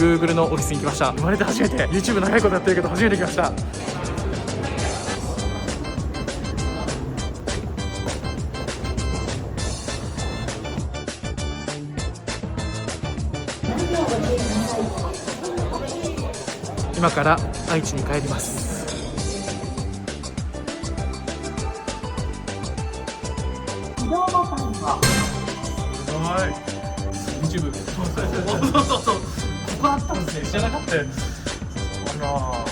Google のオフィスに来ました。生まれて初めて YouTube 長いことやってるけど初めて来ました。今から愛知に帰ります。移動ボタンを。すごい。YouTube。そう。ここあったんですね。知らなかったよ。あら。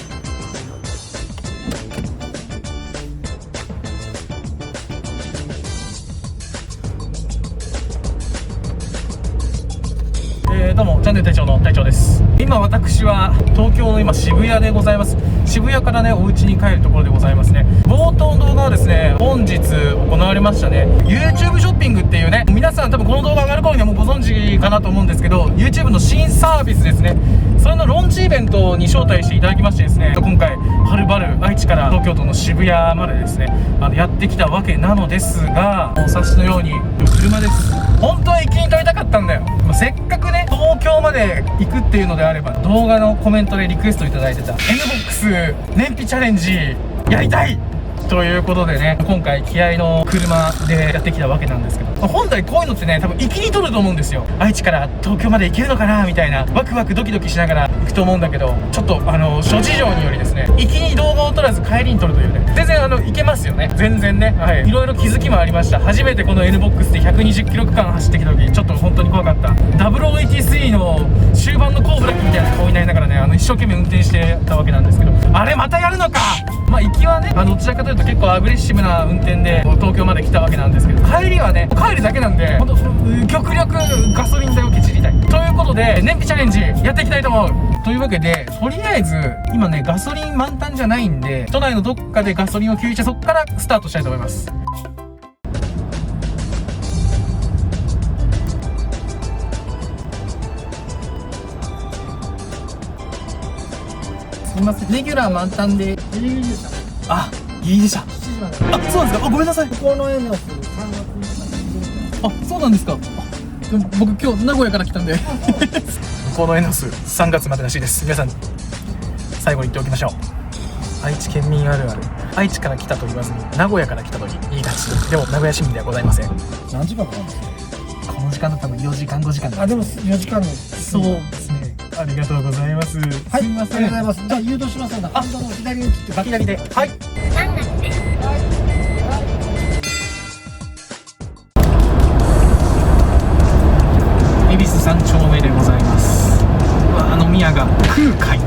どうもチャンネル隊長の隊長です。今私は東京の渋谷でございます。渋谷からねお家に帰るところでございますね。冒頭の動画はですね、本日行われましたね YouTube ショッピングっていうね、皆さん多分この動画上がる頃にはもうご存知かなと思うんですけど、 YouTube の新サービスですね。それのローンチイベントに招待していただきましてですね、今回はるばる愛知から東京都の渋谷までですねやってきたわけなのですが、お察しのように車です。本当は行きに撮りたかったんだよ。せっかくね東京まで行くっていうのであれば、動画のコメントでリクエストいただいてた NBOX 燃費チャレンジやりたいということでね、今回気合の車でやってきたわけなんですけど、本来こういうのってね多分行きに撮ると思うんですよ。愛知から東京まで行けるのかなみたいなワクワクドキドキしながら行くと思うんだけど、ちょっと諸事情によりですね、行きに動画を撮らず帰りに撮るというね、全然行けますよね。全然ね、はい、いろいろ気づきもありました。初めてこの NBOX で120キロ区間走ってきた時、ちょっと本当に怖かった。0083の終盤の後部だけみたいな顔になりながらね一生懸命運転してたわけなんですけど、あれまたやるのか。行きはねどちらかというと結構アグレッシブな運転で東京まで来たわけなんですけど、帰りはね帰るだけなんで、本当極力ガソリン代をケチりたいということで、燃費チャレンジやっていきたいと思う。というわけで、とりあえず今ねガソリン満タンじゃないんで、都内のどっかでガソリンを給油して、そこからスタートしたいと思います。すみません、レギュラー満タンで。ギリギリでした。あ、いいでした。7時まで。あ、そうなんですか。あ、ごめんなさい。ここのエネオス3月あ、そうなんですか。でも僕今日名古屋から来たんで向こうのエノス3月までらしいです。皆さん最後に言っておきましょう。愛知県民あるある。愛知から来たと言わずに名古屋から来たと言いがち。でも名古屋市民ではございません。何時間かかるんですか。この時間だと多分4時間5時間。あ、でも4時間の。そうですね。ありがとうございます。はい、すみません。ありがとうございます。じゃあ誘導しますので、ハンドルを左に切って左で。はい。恵比寿3丁目でございます。うわ、飲み屋が空海。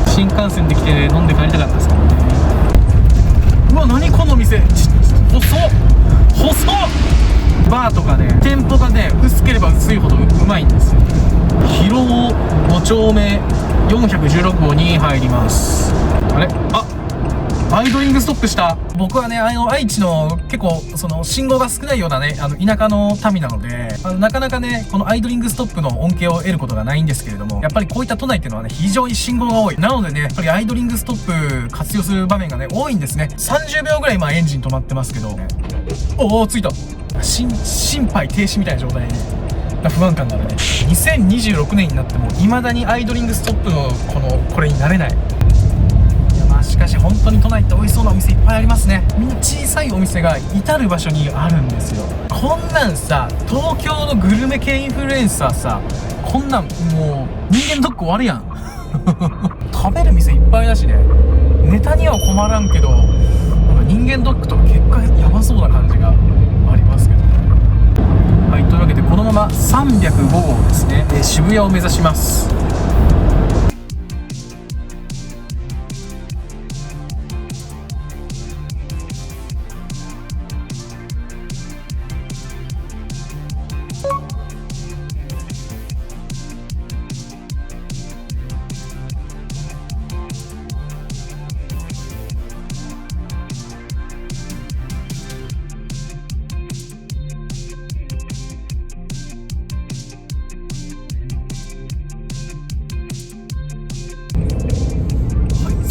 新幹線で来て飲んで帰りたかったですからね。うわ、何この店。細っバーとかね、店舗がね薄ければ薄いほどうまいんですよ。広尾5丁目416号に入ります。あれ、アイドリングストップした。僕はね愛知の結構信号が少ないようなね田舎の民なので、なかなかねこのアイドリングストップの恩恵を得ることがないんですけれども、やっぱりこういった都内っていうのはね非常に信号が多い。なのでねやっぱりアイドリングストップ活用する場面がね多いんですね。30秒ぐらい今エンジン止まってますけど、おおついた。心肺停止みたいな状態に不安感があるね。2026年になっても未だにアイドリングストップのこれになれない。しかし本当に都内って美味しそうなお店いっぱいありますね。小さいお店が至る場所にあるんですよ。こんなんさ、東京のグルメ系インフルエンサーさ、こんなんもう人間ドック終わるやん食べる店いっぱいだしね、ネタには困らんけど人間ドックとか結果やばそうな感じがありますけどね。はい、というわけでこのまま305号ですね、渋谷を目指します。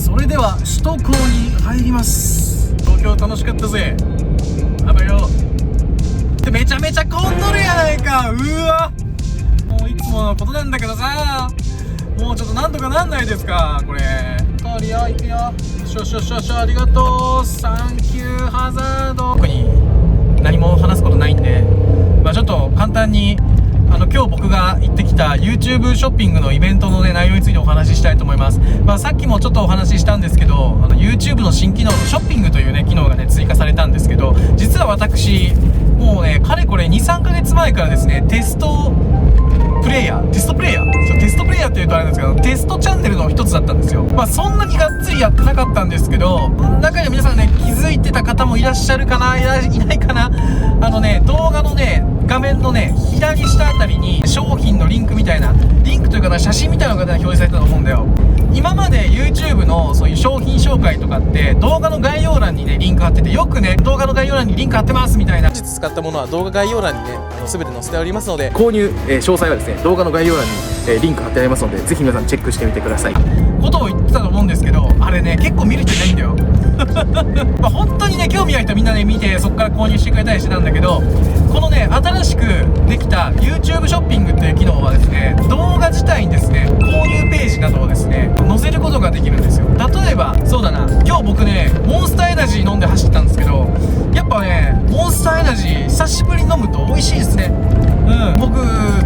それでは首都高に入ります。東京楽しかったぜ。あばよ。めちゃめちゃ混んどるやないか。うわ、もういつものことなんだけどさ、もうちょっとなんとかなんないですかこれ。通るよ、行くよ。ありがとう。サンキューハザード。特に何も話すことないんで、ちょっと簡単に今日僕が行ってきた YouTube ショッピングのイベントのね内容についてお話ししたいと思います。さっきもちょっとお話ししたんですけど、YouTube の新機能のショッピングというね機能がね追加されたんですけど、実は私もうねかれこれ 2,3 ヶ月前からですねテストプレイヤーっていうとあれなんですけど、テストチャンネルの一つだったんですよ。そんなにがっつりやってなかったんですけど、中には皆さんね気づいてた方もいらっしゃるかな、いないかな。動画のね画面のね左下あたりに商品のリンクみたいな、リンクというかな写真みたいなのが、ね、表示されたと思うんだよ。今まで YouTube のそういう商品紹介とかって動画の概要欄にねリンク貼ってて、よくね動画の概要欄にリンク貼ってますみたいな、本日使ったものは動画概要欄にね全て載せておりますので、購入、詳細はですね動画の概要欄に、リンク貼ってありますので、ぜひ皆さんチェックしてみてください。ことを言ってたと思うんですけど、あれね結構見る人いないんだよ本当にね興味ある人はみんなね見てそこから購入してくれたりしてたんだけど、このね新しくできた YouTube ショッピングっていう機能はですね、動画自体にですね購入ページなどをですね載せることができるんですよ。例えばそうだな、今日僕ねモンスターエナジー飲んで走ったんですけど、やっぱねモンスターエナジー久しぶりに飲むと美味しいですね。僕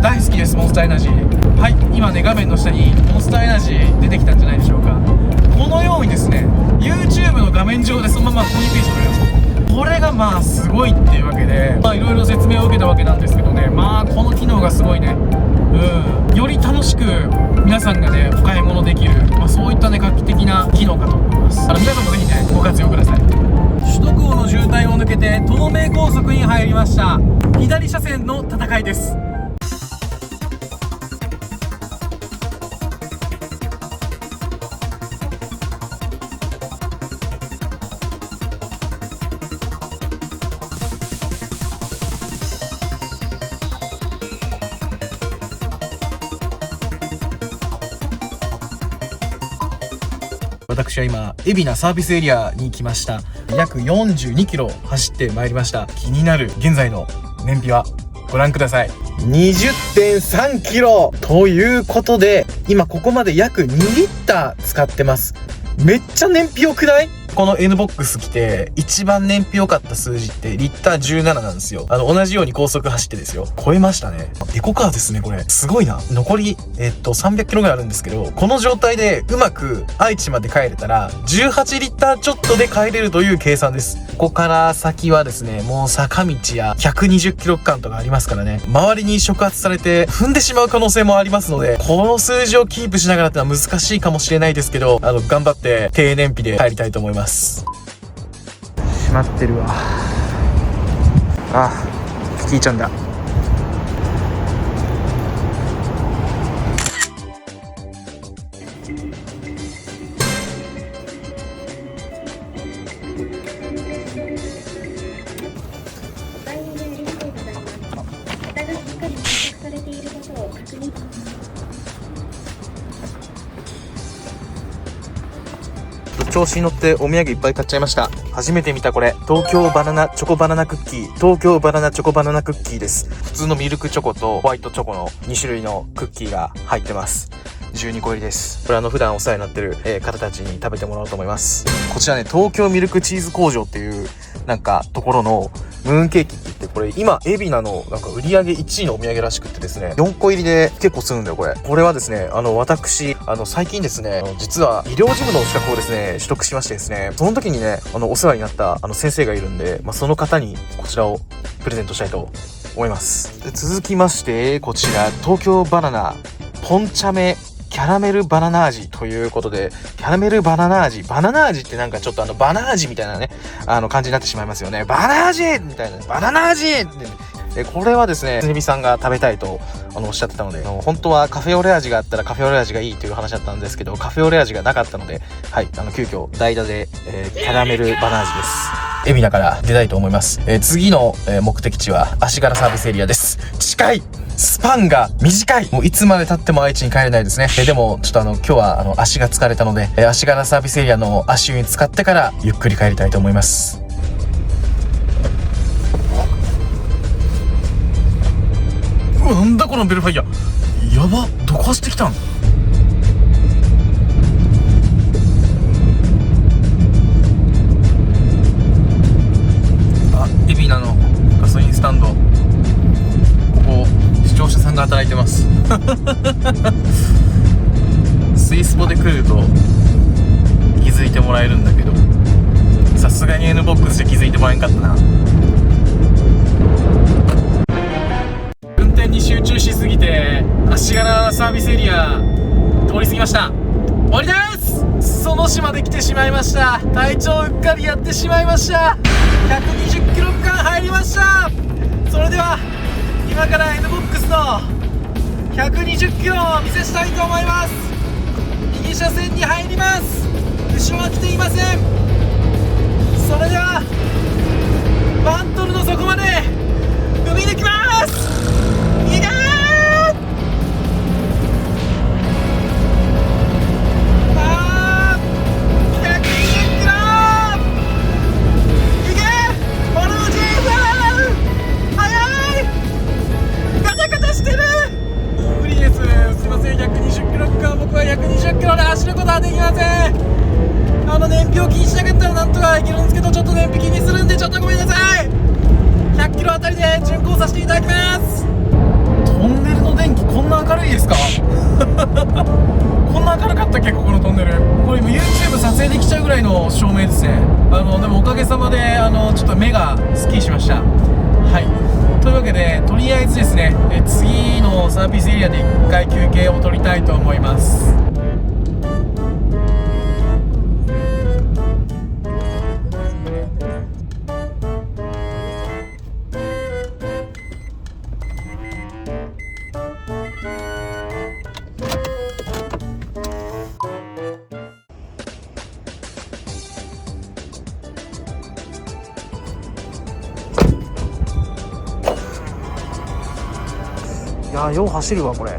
大好きです、モンスターエナジー。はい、今ね画面の下にモンスターエナジー出てきたんじゃないでしょうか。このようにですね YouTube の画面上でそのまま購入ページを取れます。これがすごいっていうわけで、いろいろ説明を受けたわけなんですけどね、この機能がすごいね、より楽しく皆さんがねお買い物できる、そういったね画期的な機能かと思います。皆さんもぜひねご活用ください。首都高の渋滞を抜けて東名高速に入りました。左車線の戦いです。私は今海老名サービスエリアに来ました。約42キロ走ってまいりました。気になる現在の燃費はご覧ください。 20.3 キロということで、今ここまで約2リッター使ってます。めっちゃ燃費良くない？この N ボックス来て一番燃費良かった数字ってリッター17なんですよ。同じように高速走ってですよ、超えましたね。エコカーですねこれ。すごいな。残り300キロぐらいあるんですけど、この状態でうまく愛知まで帰れたら18リッターちょっとで帰れるという計算です。ここから先はですねもう坂道や120キロ区間とかありますからね、周りに触発されて踏んでしまう可能性もありますので、この数字をキープしながらってのは難しいかもしれないですけど、頑張って低燃費で帰りたいと思います。閉まってるわ。聞いちゃうんだ。調子に乗ってお土産いっぱい買っちゃいました。初めて見たこれ、東京バナナチョコバナナクッキー。東京バナナチョコバナナクッキーです。普通のミルクチョコとホワイトチョコの2種類のクッキーが入ってます。12個入りです。これ普段お世話になってる、方たちに食べてもらおうと思います。こちらね、東京ミルクチーズ工場っていうところのムーンケーキって言って、これ今海老名の売り上げ1位のお土産らしくってですね、4個入りで結構するんだよこれ。これはですね私最近ですね実は医療事務の資格をですね取得しましてですね、その時にねお世話になった先生がいるんで、その方にこちらをプレゼントしたいと思います。で続きましてこちら東京バナナポンチャメキャラメルバナナ味ということで、キャラメルバナナ味ってちょっとバナ味みたいなね感じになってしまいますよね。バナ味みたいな、バナナ味ってこれはですねつねびさんが食べたいとおっしゃってたので、本当はカフェオレ味があったらカフェオレ味がいいという話だったんですけど、カフェオレ味がなかったので、はい急遽代打で、キャラメルバナ味です。海老名から出たいと思います。次の、目的地は足柄サービスエリアです。近い、スパンが短い。もういつまで経っても愛知に帰れないですね。でもちょっと今日は足が疲れたので、足柄サービスエリアの足湯に使ってからゆっくり帰りたいと思います。なんだこのベルファイア、やば。どこ走ってきたん？まえんかったな。運転に集中しすぎて足柄サービスエリア通り過ぎました。終わりです。裾野市まで来てしまいました。体調うっかりやってしまいました。120キロ区間入りました。それでは今から N ボックスの120キロを見せしたいと思います。右車線に入ります。後ろは来ていません。それではバントルの底まで踏み抜きます。いけー。120キロで走ることはできません。燃費を気にしなかったらなんとかいけるんですけど、ちょっと燃費気にするんでちょっとごめんなさい。100キロあたりで巡航させていただきます。トンネルの電気こんな明るいですか？こんな明るかったっけ、ここのトンネル。これ今 YouTube 撮影できちゃうぐらいの照明ですね。でもおかげさまでちょっと目がスッキリしました。はい、というわけでとりあえずですね、次のサービスエリアで1回休憩を取りたいと思います。いやー、よう走るわこれ。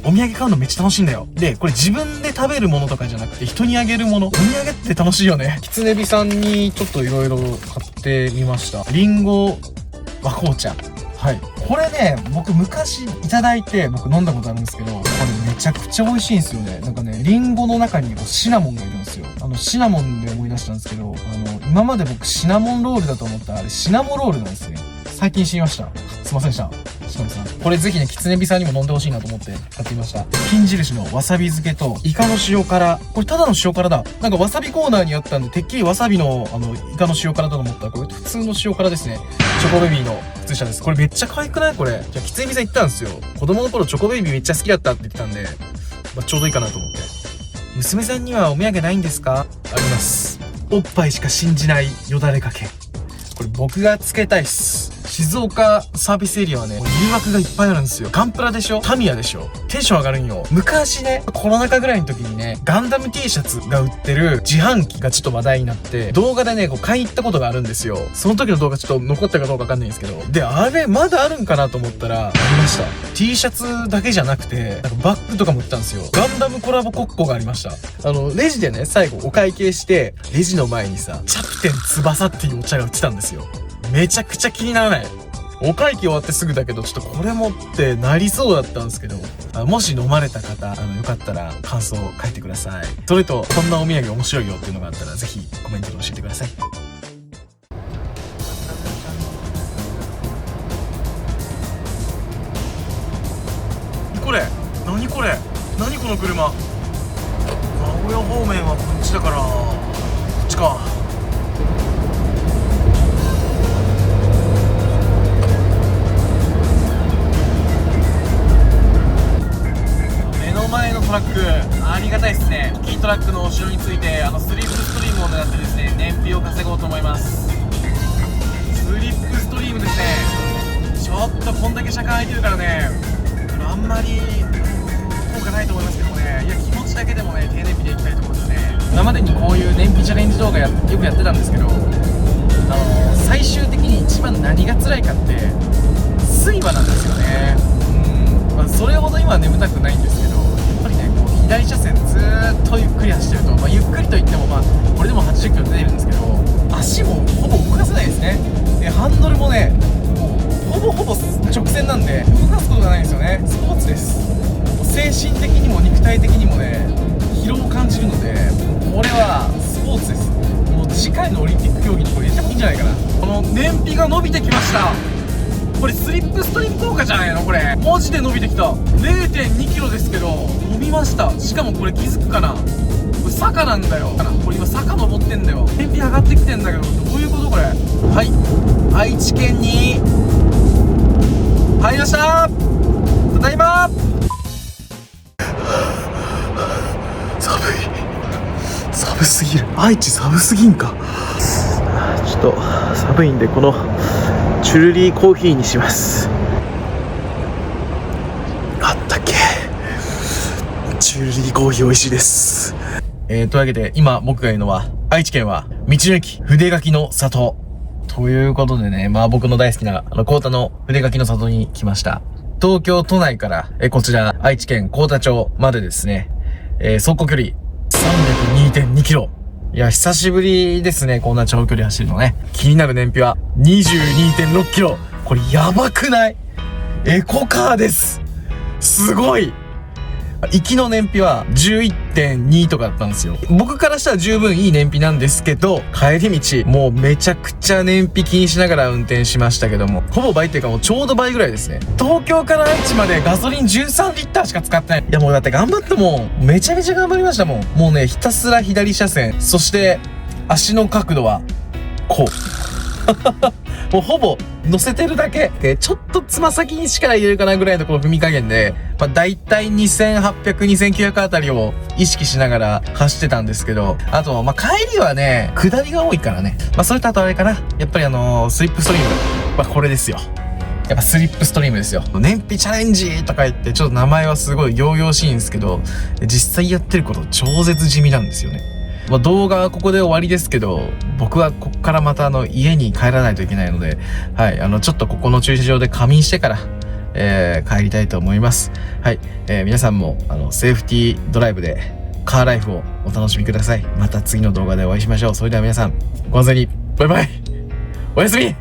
お土産買うのめっちゃ楽しいんだよ。で、これ自分で食べるものとかじゃなくて人にあげるもの。お土産って楽しいよね。きつねびさんにちょっといろいろ買ってみました。りんご和紅茶。はい。これね、僕昔いただいて僕飲んだことあるんですけど、これめちゃくちゃ美味しいんですよね。なんかね、りんごの中にシナモンがいるんですよ。シナモンで思い出したんですけど、今まで僕シナモンロールだと思ったらあれシナモロールなんですね。最近知りました。すいませんでした。シナモさん。これぜひね、きつねびさんにも飲んでほしいなと思って買ってみました。金印のわさび漬けとイカの塩辛。これただの塩辛だ。なんかわさびコーナーにあったんで、てっきりわさびのイカの塩辛だと思ったら、これ普通の塩辛ですね。チョコベビーの靴下です。これめっちゃ可愛くない？これ。じゃあきつねびさん言ったんですよ。子供の頃チョコベビーめっちゃ好きだったって言ってたんで、ちょうどいいかなと思って。娘さんにはお土産ないんですか？あります。おっぱいしか信じないよだれかけ。これ僕がつけたいっす。静岡サービスエリアはね、誘惑がいっぱいあるんですよ。ガンプラでしょ、タミヤでしょ、テンション上がるんよ。昔ね、コロナ禍ぐらいの時にね、ガンダム T シャツが売ってる自販機がちょっと話題になって、動画でね、買いに行ったことがあるんですよ。その時の動画ちょっと残ったかどうかわかんないんですけど。で、あれ、まだあるんかなと思ったら、ありました。T シャツだけじゃなくて、なんかバッグとかも売ったんですよ。ガンダムコラボコッコがありました。レジでね、最後お会計して、レジの前にさ、キャプテン翼っていうお茶が売ってたんですよ。めちゃくちゃ気にならない？お会計終わってすぐだけど、ちょっとこれもってなりそうだったんですけど、もし飲まれた方、よかったら感想を書いてください。それと、こんなお土産面白いよっていうのがあったら、ぜひコメントで教えてください。これ何これ、何この車。名古屋方面はこっちだから、こっちか。前のトラックありがたいですね。大きいトラックの後ろについてスリップストリームを狙ってですね、燃費を稼ごうと思います。スリップストリームですね。ちょっとこんだけ車間空いてるからね、あんまり効果ないと思いますけどもね、いや気持ちだけでもね、低燃費でいきたいところですね。今までにこういう燃費チャレンジ動画よくやってたんですけど、最終的に一番何が辛いかって睡魔なんですよね。それほど今は眠たくないんですけど、左車線ずーっとゆっくり走ってると、ゆっくりといってもこれでも80キロ出てるんですけど、足もほぼ動かせないですね。でハンドルもね、もうほぼ直線なんで動かすことがないんですよね。スポーツです。精神的にも肉体的にもね、疲労を感じるので、これはスポーツです。もう次回のオリンピック競技にこれ入れてもいいんじゃないかな。この燃費が伸びてきました。これスリップストリーム効果じゃないの？これマジで伸びてきた。 0.2 キロですけど伸びました。しかもこれ気づくかな、これ坂なんだよ。これ今坂登ってんだよ。燃費上がってきてんだけど、どういうことこれ。はい、愛知県に入りました。ただいま。寒すぎる。愛知寒すぎんか。ちょっと寒いんでこのチュルリーコーヒーにします。あったけチュルリーコーヒー美味しいです。というわけで今僕がいるのは愛知県は道の駅筆柿の里ということでね、まあ僕の大好きな幸田の筆柿の里に来ました。東京都内からこちら愛知県幸田町までですね、走行距離302.2 キロ。いや、久しぶりですね、こんな長距離走るのね。気になる燃費は 22.6 キロ。これやばくない？エコカーです。すごい。行きの燃費は 11.2 とかだったんですよ。僕からしたら十分いい燃費なんですけど、帰り道もうめちゃくちゃ燃費気にしながら運転しましたけども、ほぼ倍っていうかもうちょうど倍ぐらいですね。東京から愛知までガソリン13リッターしか使ってない。いやもうだって頑張ってもうめちゃめちゃ頑張りましたもん。もうね、ひたすら左車線、そして足の角度はこうもうほぼ乗せてるだけで、ちょっとつま先に力入れるかなぐらいのこの踏み加減で、まあ大体2800、2900あたりを意識しながら走ってたんですけど、あと、まあ帰りはね、下りが多いからね。まあそれとあとあれかな。やっぱりスリップストリーム。まあこれですよ。やっぱスリップストリームですよ。燃費チャレンジとか言って、ちょっと名前はすごい仰々しいんですけど、実際やってること超絶地味なんですよね。まあ、動画はここで終わりですけど、僕はここからまた家に帰らないといけないので、はい、ちょっとここの駐車場で仮眠してから、帰りたいと思います。はい、皆さんも、セーフティードライブでカーライフをお楽しみください。また次の動画でお会いしましょう。それでは皆さん、ご安全に、バイバイ、おやすみ。